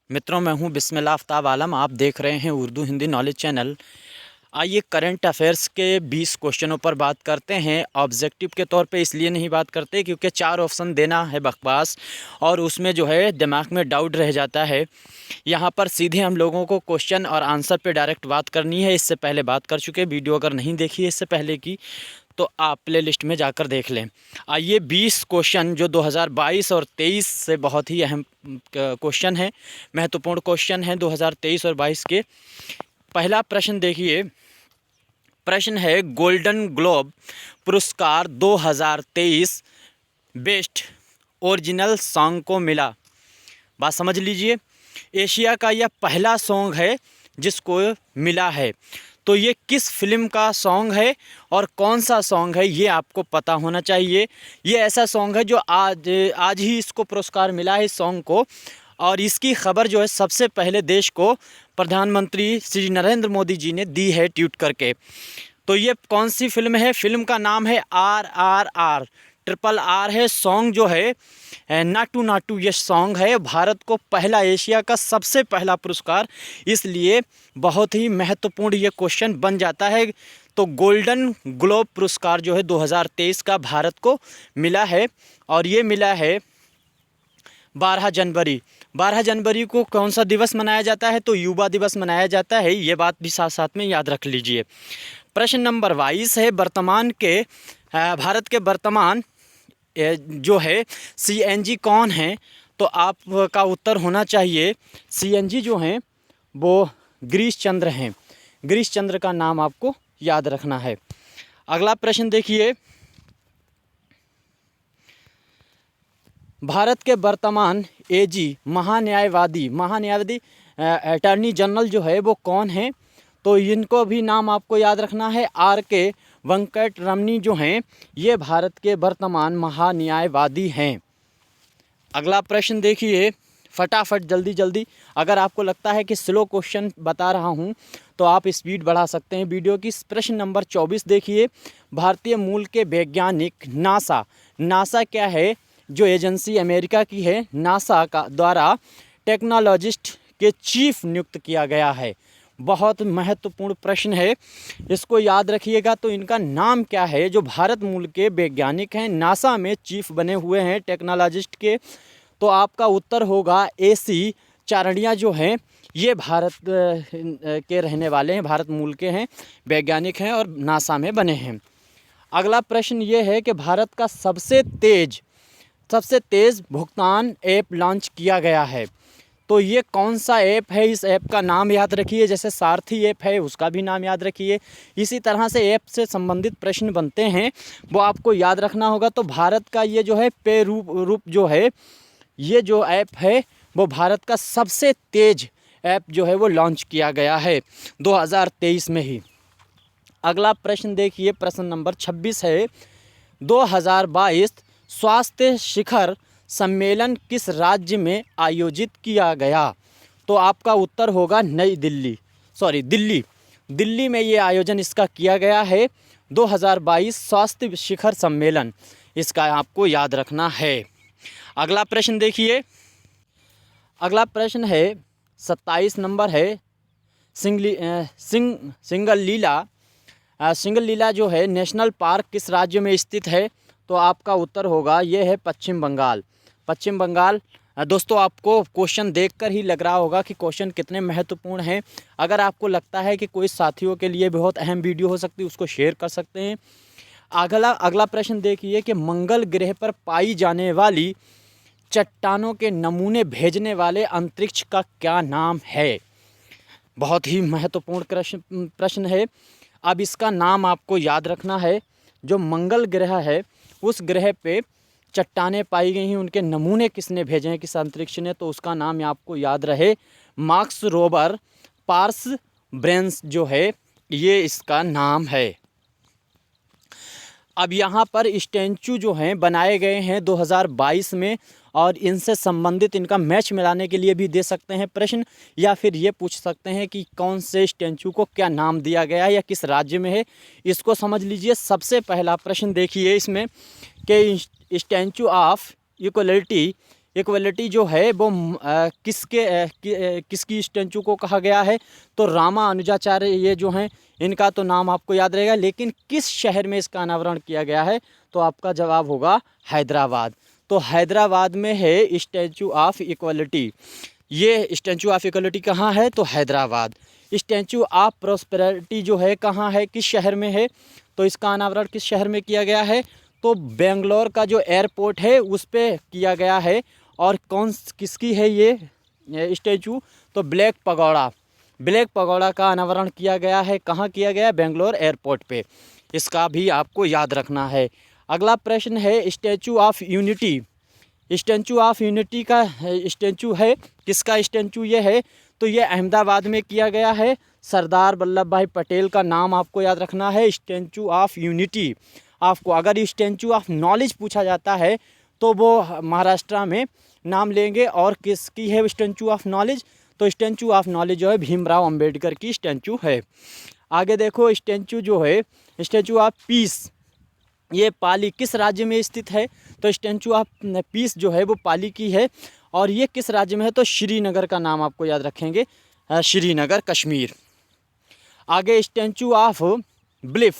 मित्रों, मैं हूं बिस्मिल्लाह आफ्ताब आलम। आप देख रहे हैं उर्दू हिंदी नॉलेज चैनल। आइए करंट अफेयर्स के 20 क्वेश्चनों पर बात करते हैं। ऑब्जेक्टिव के तौर पे इसलिए नहीं बात करते क्योंकि 4 ऑप्शन देना है बकवास, और उसमें जो है दिमाग में डाउट रह जाता है। यहाँ पर सीधे हम लोगों को क्वेश्चन और आंसर पे डायरेक्ट बात करनी है। इससे पहले बात कर चुके, वीडियो अगर नहीं देखी है इससे पहले की तो आप प्ले लिस्ट में जाकर देख लें। आइए 20 क्वेश्चन जो 2022 और 23 से बहुत ही अहम क्वेश्चन है, महत्वपूर्ण क्वेश्चन है 2023 और 22 के। पहला प्रश्न देखिए। प्रश्न है, गोल्डन ग्लोब पुरस्कार 2023 बेस्ट ओरिजिनल सॉन्ग को मिला। बात समझ लीजिए, एशिया का यह पहला सॉन्ग है जिसको मिला है। तो ये किस फिल्म का सॉन्ग है और कौन सा सॉन्ग है ये आपको पता होना चाहिए। ये ऐसा सॉन्ग है जो आज ही इसको पुरस्कार मिला है इस सॉन्ग को, और इसकी खबर जो है सबसे पहले देश को प्रधानमंत्री श्री नरेंद्र मोदी जी ने दी है ट्वीट करके। तो ये कौन सी फिल्म है? फिल्म का नाम है RRR, ट्रिपल आर है। सॉन्ग जो है नाटू नाटू, ये सॉन्ग है। भारत को पहला, एशिया का सबसे पहला पुरस्कार, इसलिए बहुत ही महत्वपूर्ण ये क्वेश्चन बन जाता है। तो गोल्डन ग्लोब पुरस्कार जो है 2023 का भारत को मिला है, और ये मिला है 12 जनवरी। 12 जनवरी को कौन सा दिवस मनाया जाता है? तो युवा दिवस मनाया जाता है। ये बात भी साथ साथ में याद रख लीजिए। प्रश्न नंबर 22 है, भारत के वर्तमान जो है CNG कौन है? तो आपका उत्तर होना चाहिए, CNG जो हैं वो गिरीश चंद्र हैं। गिरीश चंद्र का नाम आपको याद रखना है। अगला प्रश्न देखिए। भारत के वर्तमान AG महान्यायवादी अटॉर्नी जनरल जो है वो कौन है? तो इनको भी नाम आपको याद रखना है। RK वेंकट रमनी जो हैं ये भारत के वर्तमान महान्यायवादी हैं। अगला प्रश्न देखिए, फटाफट जल्दी जल्दी। अगर आपको लगता है कि स्लो क्वेश्चन बता रहा हूं तो आप स्पीड बढ़ा सकते हैं वीडियो की। प्रश्न नंबर 24 देखिए। भारतीय मूल के वैज्ञानिक नासा क्या है? जो एजेंसी अमेरिका की है, नासा का द्वारा टेक्नोलॉजिस्ट के चीफ नियुक्त किया गया है। बहुत महत्वपूर्ण प्रश्न है, इसको याद रखिएगा। तो इनका नाम क्या है? जो भारत मूल के वैज्ञानिक हैं, नासा में चीफ बने हुए हैं टेक्नोलॉजिस्ट के। तो आपका उत्तर होगा AC चारणिया जो हैं ये भारत के रहने वाले हैं, भारत मूल के हैं, वैज्ञानिक हैं और नासा में बने हैं। अगला प्रश्न ये है कि भारत का सबसे तेज़ भुगतान ऐप लॉन्च किया गया है। तो ये कौन सा ऐप है? इस ऐप का नाम याद रखिए। जैसे सारथी ऐप है उसका भी नाम याद रखिए। इसी तरह से ऐप से संबंधित प्रश्न बनते हैं, वो आपको याद रखना होगा। तो भारत का ये जो है पे रूप जो है, ये जो ऐप है वो भारत का सबसे तेज़ ऐप जो है वो लॉन्च किया गया है 2023 में ही। अगला प्रश्न देखिए, प्रश्न नंबर 26 है। 2022 स्वास्थ्य शिखर सम्मेलन किस राज्य में आयोजित किया गया? तो आपका उत्तर होगा दिल्ली में ये आयोजन इसका किया गया है। 2022 स्वास्थ्य शिखर सम्मेलन, इसका आपको याद रखना है। अगला प्रश्न देखिए। अगला प्रश्न है 27 नंबर है। सिंगल लीला जो है नेशनल पार्क किस राज्य में स्थित है? तो आपका उत्तर होगा ये है पश्चिम बंगाल। दोस्तों, आपको क्वेश्चन देखकर ही लग रहा होगा कि क्वेश्चन कितने महत्वपूर्ण हैं। अगर आपको लगता है कि कोई साथियों के लिए बहुत अहम वीडियो हो सकती है, उसको शेयर कर सकते हैं। अगला प्रश्न देखिए कि मंगल ग्रह पर पाई जाने वाली चट्टानों के नमूने भेजने वाले अंतरिक्ष का क्या नाम है? बहुत ही महत्वपूर्ण प्रश्न है। अब इसका नाम आपको याद रखना है। जो मंगल ग्रह है उस ग्रह पे चट्टानें पाई गई हैं, उनके नमूने किसने भेजे हैं, किस अंतरिक्ष ने? तो उसका नाम आपको याद रहे, मार्स रोवर परसेवरेंस जो है ये इसका नाम है। अब यहाँ पर स्टैचू जो हैं बनाए गए हैं 2022 में, और इनसे संबंधित इनका मैच मिलाने के लिए भी दे सकते हैं प्रश्न, या फिर ये पूछ सकते हैं कि कौन से स्टैचू को क्या नाम दिया गया है या किस राज्य में है, इसको समझ लीजिए। सबसे पहला प्रश्न देखिए इसमें कि स्टैचू ऑफ इक्वलिटी इक्वलिटी जो है वो किसकी स्टैचू को कहा गया है? तो रामा अनुजाचार्य ये जो हैं इनका तो नाम आपको याद रहेगा, लेकिन किस शहर में इसका अनावरण किया गया है? तो आपका जवाब होगा हैदराबाद। तो हैदराबाद में है स्टैचू ऑफ इक्वलिटी। ये स्टैचू ऑफ इक्वलिटी कहाँ है? तो हैदराबाद। स्टैचू ऑफ प्रॉस्पेरिटी जो है कहाँ है, किस शहर में है? तो इसका अनावरण किस शहर में किया गया है? तो बेंगलोर का जो एयरपोर्ट है उस पर किया गया है। और किसकी है ये स्टैचू? तो ब्लैक पगोड़ा का अनावरण किया गया है। कहाँ किया गया है? बेंगलोर एयरपोर्ट पे। इसका भी आपको याद रखना है। अगला प्रश्न है statue of unity. Statue of unity का स्टैचू है, किसका स्टैचू ये है? तो ये अहमदाबाद में किया गया है। सरदार वल्लभ भाई पटेल का नाम आपको याद रखना है। स्टैचू ऑफ यूनिटी आपको, अगर स्टैचू ऑफ नॉलेज पूछा जाता है तो वो महाराष्ट्र में नाम लेंगे। और किसकी है स्टैचू ऑफ नॉलेज? तो स्टैचू ऑफ नॉलेज जो है भीमराव अंबेडकर की स्टैचू है। आगे देखो स्टैचू जो है स्टैचू ऑफ पीस, ये पाली किस राज्य में स्थित है? तो स्टैचू ऑफ पीस जो है वो पाली की है। और ये किस राज्य में है? तो श्रीनगर का नाम आपको याद रखेंगे, श्रीनगर कश्मीर। आगे स्टैचू ऑफ ब्लिफ,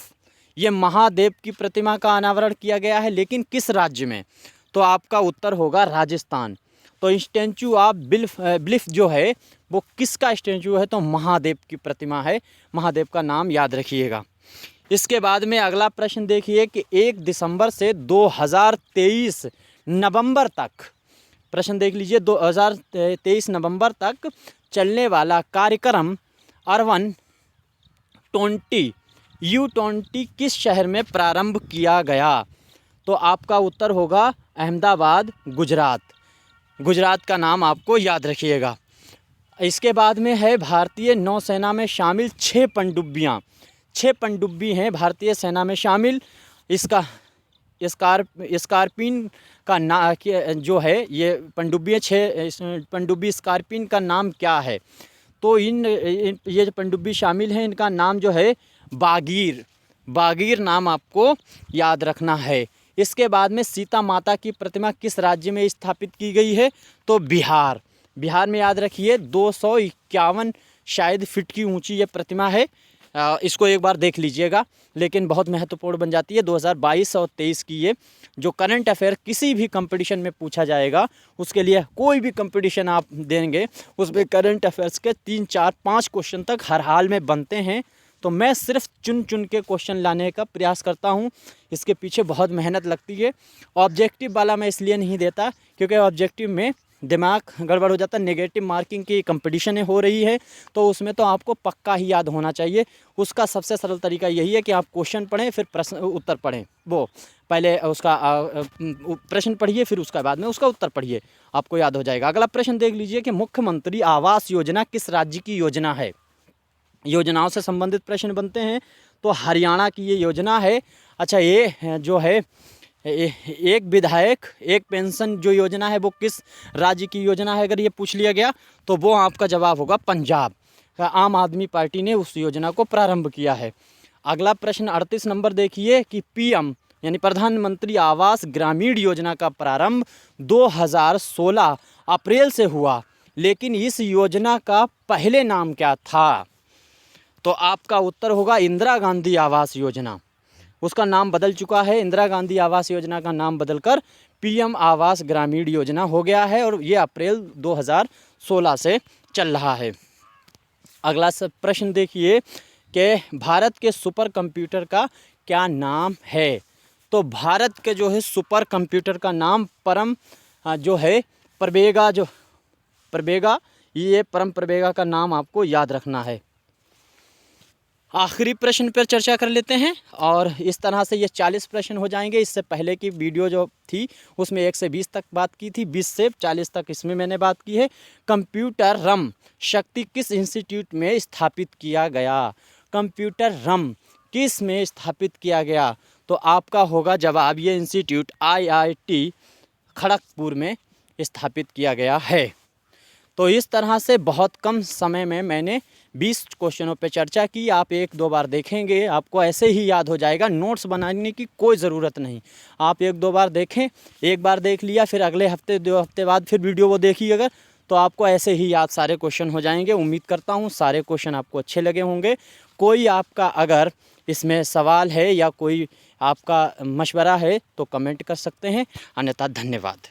ये महादेव की प्रतिमा का अनावरण किया गया है, लेकिन किस राज्य में? तो आपका उत्तर होगा राजस्थान। तो स्टैचू ऑफ ब्लिफ जो है वो किसका स्टैचू है? तो महादेव की प्रतिमा है, महादेव का नाम याद रखिएगा। इसके बाद में अगला प्रश्न देखिए कि 1 दिसंबर से 2023 नवंबर तक, प्रश्न देख लीजिए, 2023 नवंबर तक चलने वाला कार्यक्रम अर्बन 20 U20 किस शहर में प्रारंभ किया गया? तो आपका उत्तर होगा अहमदाबाद, गुजरात का नाम आपको याद रखिएगा। इसके बाद में है भारतीय नौसेना में शामिल 6 पनडुब्बी हैं भारतीय सेना में शामिल। इसका स्कॉर्पिन का जो है ये पनडुब्बी 6 पनडुब्बी स्कॉर्पिन का नाम क्या है? तो ये जो पनडुब्बी शामिल हैं इनका नाम जो है बागीर नाम आपको याद रखना है। इसके बाद में सीता माता की प्रतिमा किस राज्य में स्थापित की गई है? तो बिहार में याद रखिए 251 शायद फीट की ऊंची ये प्रतिमा है। इसको एक बार देख लीजिएगा, लेकिन बहुत महत्वपूर्ण बन जाती है। 2022 और 23 की ये जो करंट अफेयर किसी भी कंपटीशन में पूछा जाएगा, उसके लिए कोई भी कंपटीशन आप देंगे उसमें करंट अफेयर्स के 3, 4, 5 क्वेश्चन तक हर हाल में बनते हैं। तो मैं सिर्फ चुन के क्वेश्चन लाने का प्रयास करता हूं, इसके पीछे बहुत मेहनत लगती है। ऑब्जेक्टिव वाला मैं इसलिए नहीं देता क्योंकि ऑब्जेक्टिव में दिमाग गड़बड़ हो जाता है। नेगेटिव मार्किंग की कंपटीशनें हो रही है तो उसमें तो आपको पक्का ही याद होना चाहिए। उसका सबसे सरल तरीका यही है कि आप क्वेश्चन पढ़ें फिर प्रश्न उत्तर पढ़ें। वो पहले उसका प्रश्न पढ़िए फिर उसका बाद में उसका उत्तर पढ़िए, आपको याद हो जाएगा। अगला प्रश्न देख लीजिए कि मुख्यमंत्री आवास योजना किस राज्य की योजना है? योजनाओं से संबंधित प्रश्न बनते हैं तो हरियाणा की ये योजना है। अच्छा, ये जो है एक विधायक एक पेंशन जो योजना है वो किस राज्य की योजना है? अगर ये पूछ लिया गया तो वो आपका जवाब होगा पंजाब। आम आदमी पार्टी ने उस योजना को प्रारंभ किया है। अगला प्रश्न 38 नंबर देखिए कि PM यानी प्रधानमंत्री आवास ग्रामीण योजना का प्रारंभ 2016 अप्रैल से हुआ, लेकिन इस योजना का पहले नाम क्या था? तो आपका उत्तर होगा इंदिरा गांधी आवास योजना। उसका नाम बदल चुका है, इंदिरा गांधी आवास योजना का नाम बदलकर PM आवास ग्रामीण योजना हो गया है और ये अप्रैल 2016 से चल रहा है। अगला प्रश्न देखिए कि भारत के सुपर कंप्यूटर का क्या नाम है? तो भारत के जो है सुपर कंप्यूटर का नाम परम प्रवेगा, ये परम प्रवेगा का नाम आपको याद रखना है। आखिरी प्रश्न पर चर्चा कर लेते हैं और इस तरह से ये 40 प्रश्न हो जाएंगे। इससे पहले की वीडियो जो थी उसमें 1 से 20 तक बात की थी, 20 से 40 तक इसमें मैंने बात की है। कंप्यूटर रम शक्ति किस इंस्टीट्यूट में स्थापित किया गया? कंप्यूटर रम किस में स्थापित किया गया? तो आपका होगा जवाब ये इंस्टीट्यूट IIT खड़गपुर में स्थापित किया गया है। तो इस तरह से बहुत कम समय में मैंने 20 क्वेश्चनों पे चर्चा की। आप 1-2 बार देखेंगे आपको ऐसे ही याद हो जाएगा, नोट्स बनाने की कोई ज़रूरत नहीं। आप 1-2 बार देखें, एक बार देख लिया फिर अगले हफ्ते 2 हफ्ते बाद फिर वीडियो वो देखिए अगर, तो आपको ऐसे ही याद सारे क्वेश्चन हो जाएंगे। उम्मीद करता हूँ सारे क्वेश्चन आपको अच्छे लगे होंगे। कोई आपका अगर इसमें सवाल है या कोई आपका मशवरा है तो कमेंट कर सकते हैं, अन्यथा धन्यवाद।